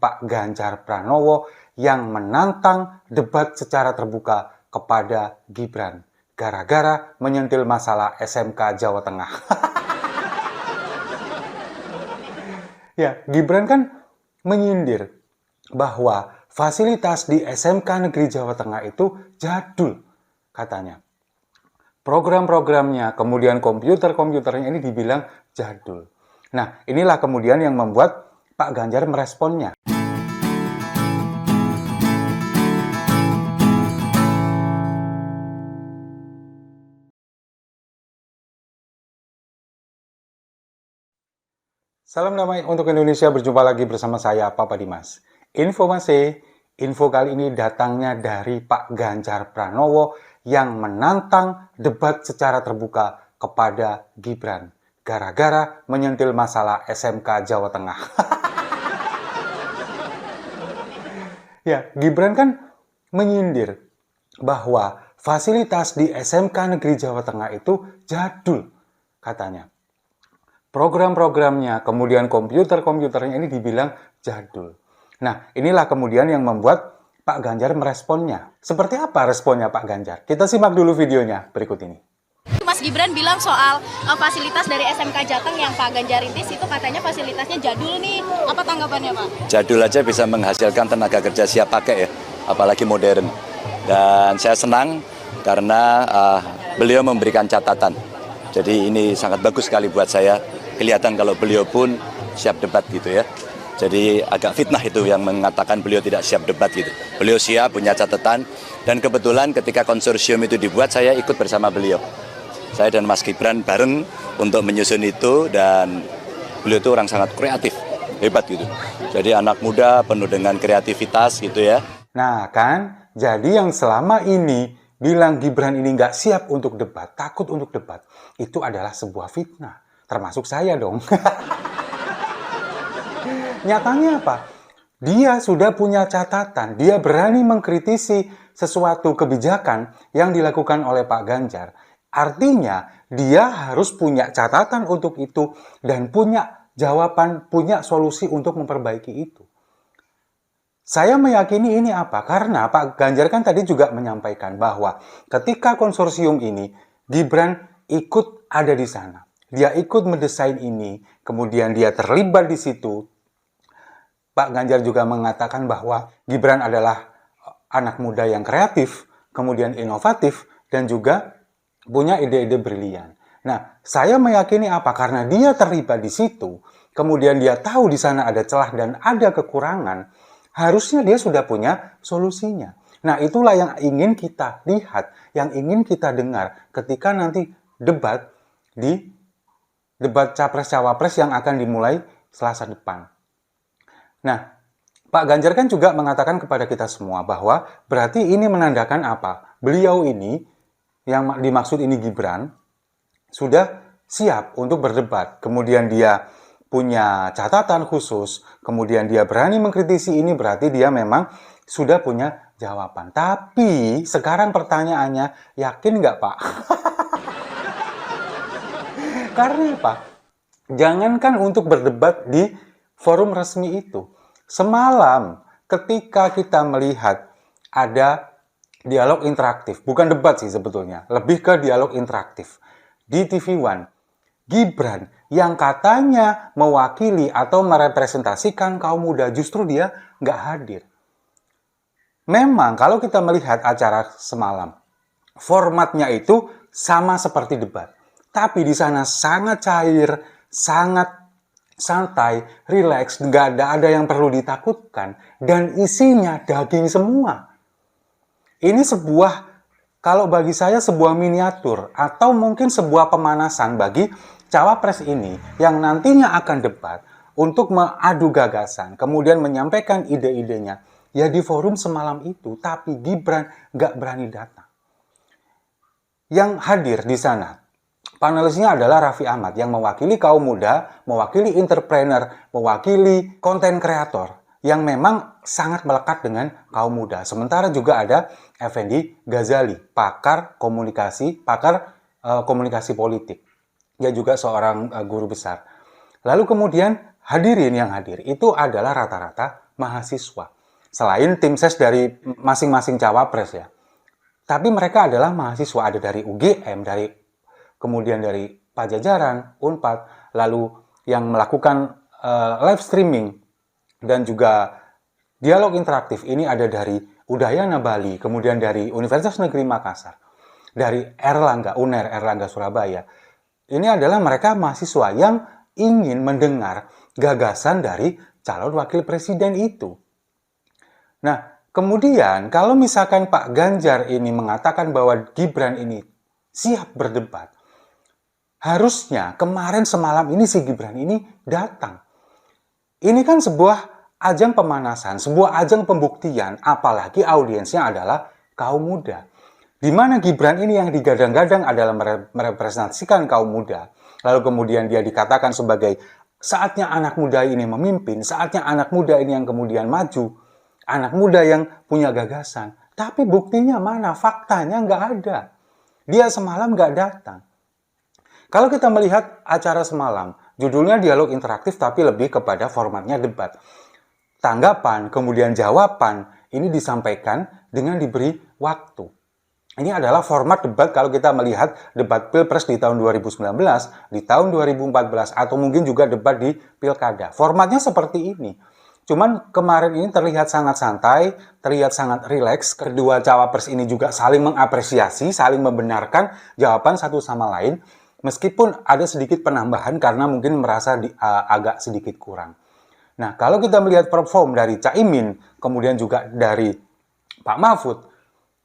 Pak Ganjar Pranowo yang menantang debat secara terbuka kepada Gibran gara-gara menyentil masalah SMK Jawa Tengah. Ya, Gibran kan menyindir bahwa fasilitas di SMK Negeri Jawa Tengah itu jadul, katanya. Program-programnya, kemudian komputernya ini dibilang jadul. Nah, inilah kemudian yang membuat Pak Ganjar meresponnya. Salam damai untuk Indonesia, berjumpa lagi bersama saya, Papa Dimas. Info kali ini datangnya dari Pak Ganjar Pranowo yang menantang debat secara terbuka kepada Gibran gara-gara menyentil masalah SMK Jawa Tengah. Ya, Gibran kan menyindir bahwa fasilitas di SMK Negeri Jawa Tengah itu jadul, katanya. Program-programnya, kemudian komputernya ini dibilang jadul. Nah, inilah kemudian yang membuat Pak Ganjar meresponnya. Seperti apa responnya Pak Ganjar? Kita simak dulu videonya berikut ini. Mas Gibran bilang soal fasilitas dari SMK Jateng yang Pak Ganjar rintis itu katanya fasilitasnya jadul nih. Apa tanggapannya Pak? Jadul aja bisa menghasilkan tenaga kerja siap pakai ya, apalagi modern. Dan saya senang karena beliau memberikan catatan. Jadi ini sangat bagus sekali buat saya. Kelihatan kalau beliau pun siap debat gitu ya. Jadi agak fitnah itu yang mengatakan beliau tidak siap debat gitu. Beliau siap, punya catatan. Dan kebetulan ketika konsorsium itu dibuat, saya ikut bersama beliau. Saya dan Mas Gibran bareng untuk menyusun itu, dan beliau itu orang sangat kreatif, hebat gitu. Jadi anak muda penuh dengan kreativitas gitu ya. Nah kan, jadi yang selama ini bilang Gibran ini nggak siap untuk debat, takut untuk debat, itu adalah sebuah fitnah. Termasuk saya dong. Nyatanya apa? Dia sudah punya catatan, dia berani mengkritisi sesuatu kebijakan yang dilakukan oleh Pak Ganjar. Artinya, dia harus punya catatan untuk itu dan punya jawaban, punya solusi untuk memperbaiki itu. Saya meyakini ini apa? Karena Pak Ganjar kan tadi juga menyampaikan bahwa ketika konsorsium ini, Gibran ikut ada di sana. Dia ikut mendesain ini, kemudian dia terlibat di situ. Pak Ganjar juga mengatakan bahwa Gibran adalah anak muda yang kreatif, kemudian inovatif, dan juga punya ide-ide brilian. Nah, saya meyakini apa? Karena dia terlibat di situ, kemudian dia tahu di sana ada celah dan ada kekurangan, harusnya dia sudah punya solusinya. Nah, itulah yang ingin kita lihat, yang ingin kita dengar ketika nanti debat Capres-Cawapres yang akan dimulai Selasa depan. Nah, Pak Ganjar kan juga mengatakan kepada kita semua bahwa berarti ini menandakan apa? Beliau ini, yang dimaksud ini Gibran, sudah siap untuk berdebat. Kemudian dia punya catatan khusus, kemudian dia berani mengkritisi ini, berarti dia memang sudah punya jawaban. Tapi sekarang pertanyaannya, yakin nggak Pak? Karena apa? Jangankan untuk berdebat di forum resmi itu. Semalam ketika kita melihat ada dialog interaktif, bukan debat sih sebetulnya, lebih ke dialog interaktif di TV One. Gibran yang katanya mewakili atau merepresentasikan kaum muda, justru dia nggak hadir. Memang kalau kita melihat acara semalam, formatnya itu sama seperti debat. Tapi di sana sangat cair, sangat santai, rileks, nggak ada yang perlu ditakutkan, dan isinya daging semua. Ini kalau bagi saya sebuah miniatur, atau mungkin sebuah pemanasan bagi cawapres ini, yang nantinya akan debat, untuk mengadu gagasan, kemudian menyampaikan ide-idenya, ya di forum semalam itu, tapi Gibran nggak berani datang. Yang hadir di sana, panelisnya adalah Raffi Ahmad yang mewakili kaum muda, mewakili entrepreneur, mewakili konten kreator yang memang sangat melekat dengan kaum muda. Sementara juga ada Effendi Ghazali, pakar komunikasi politik. Dia juga seorang guru besar. Lalu kemudian hadirin yang hadir itu adalah rata-rata mahasiswa. Selain tim ses dari masing-masing cawapres ya. Tapi mereka adalah mahasiswa, ada dari UGM, kemudian dari Pajajaran, Unpad, lalu yang melakukan live streaming dan juga dialog interaktif ini ada dari Udayana Bali, kemudian dari Universitas Negeri Makassar, dari UNER Erlangga Surabaya. Ini adalah mereka mahasiswa yang ingin mendengar gagasan dari calon wakil presiden itu. Nah, kemudian kalau misalkan Pak Ganjar ini mengatakan bahwa Gibran ini siap berdebat, harusnya kemarin semalam ini si Gibran ini datang. Ini kan sebuah ajang pemanasan, sebuah ajang pembuktian, apalagi audiensnya adalah kaum muda. Di mana Gibran ini yang digadang-gadang adalah merepresentasikan kaum muda. Lalu kemudian dia dikatakan sebagai saatnya anak muda ini memimpin, saatnya anak muda ini yang kemudian maju. Anak muda yang punya gagasan. Tapi buktinya mana? Faktanya nggak ada. Dia semalam nggak datang. Kalau kita melihat acara semalam, judulnya dialog interaktif tapi lebih kepada formatnya debat. Tanggapan, kemudian jawaban, ini disampaikan dengan diberi waktu. Ini adalah format debat kalau kita melihat debat Pilpres di tahun 2019, di tahun 2014, atau mungkin juga debat di Pilkada. Formatnya seperti ini. Cuman kemarin ini terlihat sangat santai, terlihat sangat rileks. Kedua cawapres ini juga saling mengapresiasi, saling membenarkan jawaban satu sama lain. Meskipun ada sedikit penambahan karena mungkin merasa agak sedikit kurang. Nah, kalau kita melihat perform dari Caimin, kemudian juga dari Pak Mahfud,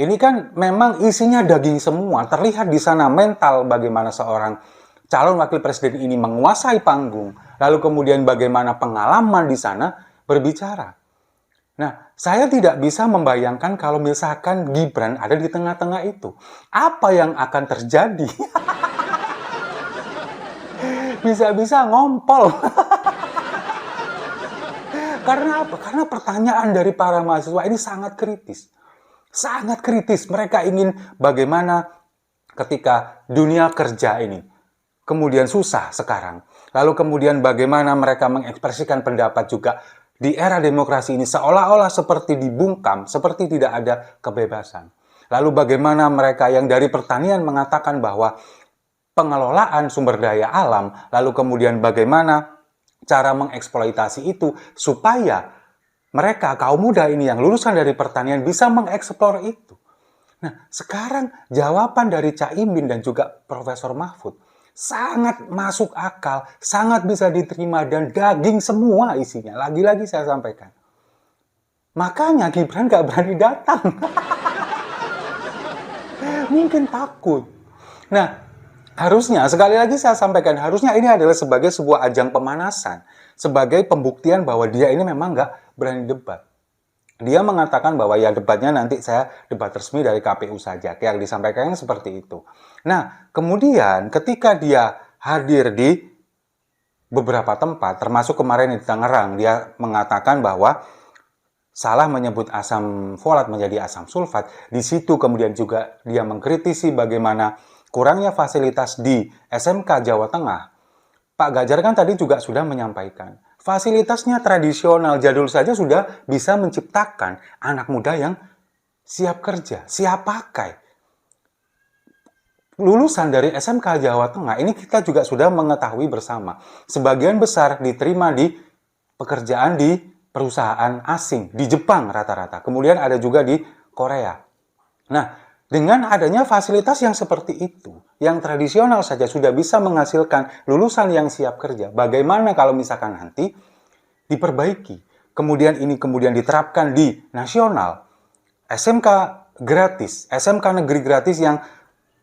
ini kan memang isinya daging semua. Terlihat di sana mental bagaimana seorang calon wakil presiden ini menguasai panggung. Lalu kemudian bagaimana pengalaman di sana berbicara. Nah, saya tidak bisa membayangkan kalau misalkan Gibran ada di tengah-tengah itu. Apa yang akan terjadi? Bisa-bisa ngompol. Karena apa? Karena pertanyaan dari para mahasiswa ini sangat kritis. Sangat kritis. Mereka ingin bagaimana ketika dunia kerja ini kemudian susah sekarang. Lalu kemudian bagaimana mereka mengekspresikan pendapat juga di era demokrasi ini seolah-olah seperti dibungkam, seperti tidak ada kebebasan. Lalu bagaimana mereka yang dari pertanian mengatakan bahwa pengelolaan sumber daya alam, lalu kemudian bagaimana cara mengeksploitasi itu supaya mereka, kaum muda ini yang lulusan dari pertanian bisa mengeksplor itu. Nah, sekarang jawaban dari Caimin dan juga Profesor Mahfud sangat masuk akal, sangat bisa diterima, dan daging semua isinya. Lagi-lagi saya sampaikan. Makanya Gibran gak berani datang. Mungkin takut. Nah, harusnya, sekali lagi saya sampaikan, harusnya ini adalah sebagai sebuah ajang pemanasan. Sebagai pembuktian bahwa dia ini memang gak berani debat. Dia mengatakan bahwa ya debatnya nanti saya debat resmi dari KPU saja. Yang disampaikan seperti itu. Nah, kemudian ketika dia hadir di beberapa tempat, termasuk kemarin di Tangerang, dia mengatakan bahwa salah menyebut asam folat menjadi asam sulfat. Di situ kemudian juga dia mengkritisi bagaimana kurangnya fasilitas di SMK Jawa Tengah. Pak Ganjar kan tadi juga sudah menyampaikan, fasilitasnya tradisional, jadul saja sudah bisa menciptakan anak muda yang siap kerja, siap pakai. Lulusan dari SMK Jawa Tengah, ini kita juga sudah mengetahui bersama. Sebagian besar diterima di pekerjaan di perusahaan asing, di Jepang rata-rata. Kemudian ada juga di Korea. Nah, dengan adanya fasilitas yang seperti itu, yang tradisional saja sudah bisa menghasilkan lulusan yang siap kerja, bagaimana kalau misalkan nanti diperbaiki, kemudian ini kemudian diterapkan di nasional, SMK gratis, SMK negeri gratis yang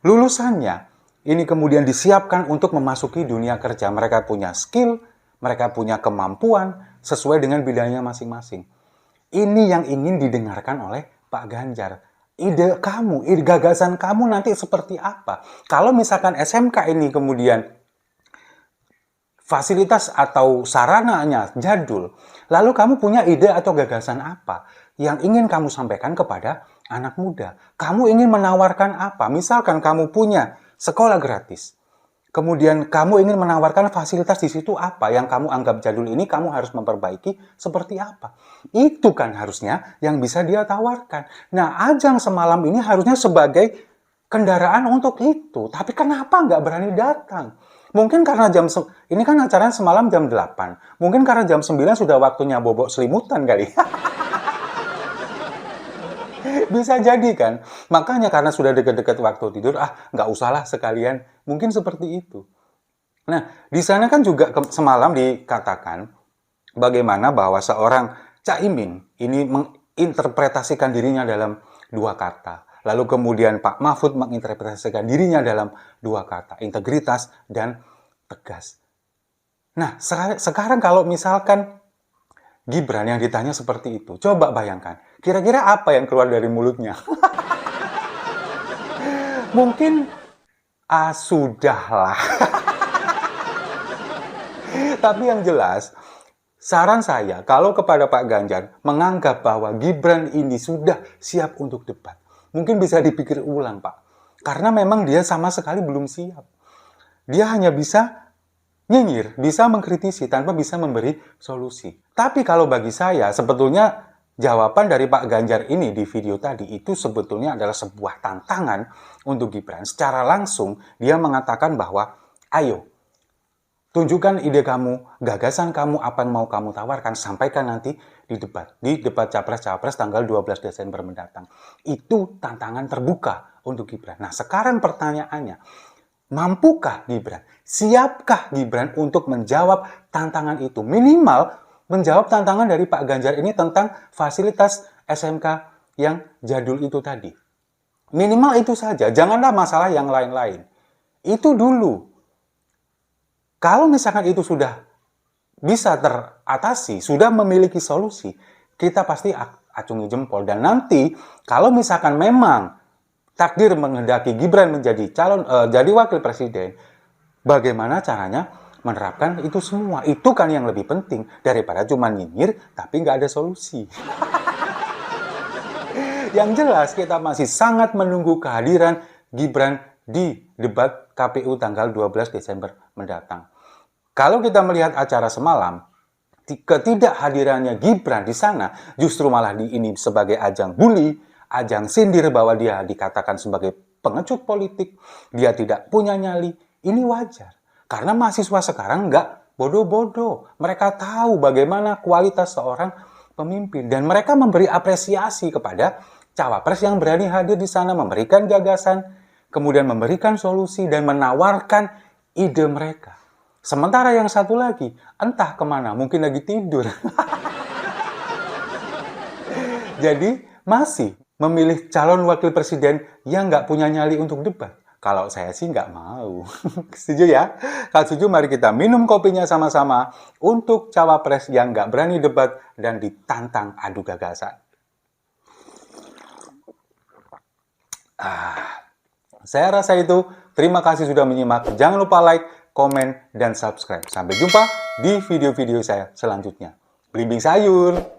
lulusannya ini kemudian disiapkan untuk memasuki dunia kerja. Mereka punya skill, mereka punya kemampuan sesuai dengan bidangnya masing-masing. Ini yang ingin didengarkan oleh Pak Ganjar. Ide kamu, gagasan kamu nanti seperti apa? Kalau misalkan SMK ini kemudian fasilitas atau sarananya jadul, lalu kamu punya ide atau gagasan apa yang ingin kamu sampaikan kepada anak muda? Kamu ingin menawarkan apa? Misalkan kamu punya sekolah gratis, Kemudian kamu ingin menawarkan fasilitas di situ apa yang kamu anggap jadul ini kamu harus memperbaiki seperti apa. Itu kan harusnya yang bisa dia tawarkan. Nah, ajang semalam ini harusnya sebagai kendaraan untuk itu. Tapi kenapa nggak berani datang? Mungkin karena ini kan acaranya semalam jam 8. Mungkin karena jam 9 sudah waktunya bobok selimutan kali. Bisa jadi kan? Makanya karena sudah dekat-dekat waktu tidur, nggak usahlah sekalian. Mungkin seperti itu. Nah, di sana kan juga semalam dikatakan bagaimana bahwa seorang Caimin ini menginterpretasikan dirinya dalam dua kata. Lalu kemudian Pak Mahfud menginterpretasikan dirinya dalam dua kata, integritas dan tegas. Nah, sekarang kalau misalkan Gibran yang ditanya seperti itu, coba bayangkan, kira-kira apa yang keluar dari mulutnya? Mungkin, sudahlah. Tapi yang jelas, saran saya, kalau kepada Pak Ganjar, menganggap bahwa Gibran ini sudah siap untuk debat, mungkin bisa dipikir ulang, Pak. Karena memang dia sama sekali belum siap. Dia hanya bisa nyinyir, bisa mengkritisi tanpa bisa memberi solusi. Tapi kalau bagi saya, sebetulnya jawaban dari Pak Ganjar ini di video tadi itu sebetulnya adalah sebuah tantangan untuk Gibran. Secara langsung, dia mengatakan bahwa, ayo, tunjukkan ide kamu, gagasan kamu, apa yang mau kamu tawarkan, sampaikan nanti di debat Capres-Cawapres tanggal 12 Desember mendatang. Itu tantangan terbuka untuk Gibran. Nah, sekarang pertanyaannya, mampukah Gibran? Siapkah Gibran untuk menjawab tantangan itu? Minimal menjawab tantangan dari Pak Ganjar ini tentang fasilitas SMK yang jadul itu tadi. Minimal itu saja, janganlah masalah yang lain-lain. Itu dulu. Kalau misalkan itu sudah bisa teratasi, sudah memiliki solusi, kita pasti acungi jempol. Dan nanti kalau misalkan memang takdir menghendaki Gibran menjadi jadi wakil presiden, bagaimana caranya menerapkan itu semua? Itu kan yang lebih penting daripada cuma nyinyir tapi nggak ada solusi. Yang jelas kita masih sangat menunggu kehadiran Gibran di debat KPU tanggal 12 Desember mendatang. Kalau kita melihat acara semalam, ketidakhadirannya Gibran di sana justru malah ini sebagai ajang bully, ajang sindir bahwa dia dikatakan sebagai pengecut politik, dia tidak punya nyali. Ini wajar. Karena mahasiswa sekarang nggak bodoh-bodoh. Mereka tahu bagaimana kualitas seorang pemimpin. Dan mereka memberi apresiasi kepada cawapres yang berani hadir di sana, memberikan gagasan, kemudian memberikan solusi, dan menawarkan ide mereka. Sementara yang satu lagi, entah kemana, mungkin lagi tidur. Jadi, masih memilih calon wakil presiden yang nggak punya nyali untuk debat. Kalau saya sih nggak mau. Setuju ya? Kalau setuju, mari kita minum kopinya sama-sama untuk cawapres yang nggak berani debat dan ditantang adu gagasan. Saya rasa itu. Terima kasih sudah menyimak. Jangan lupa like, komen, dan subscribe. Sampai jumpa di video-video saya selanjutnya. Belimbing sayur!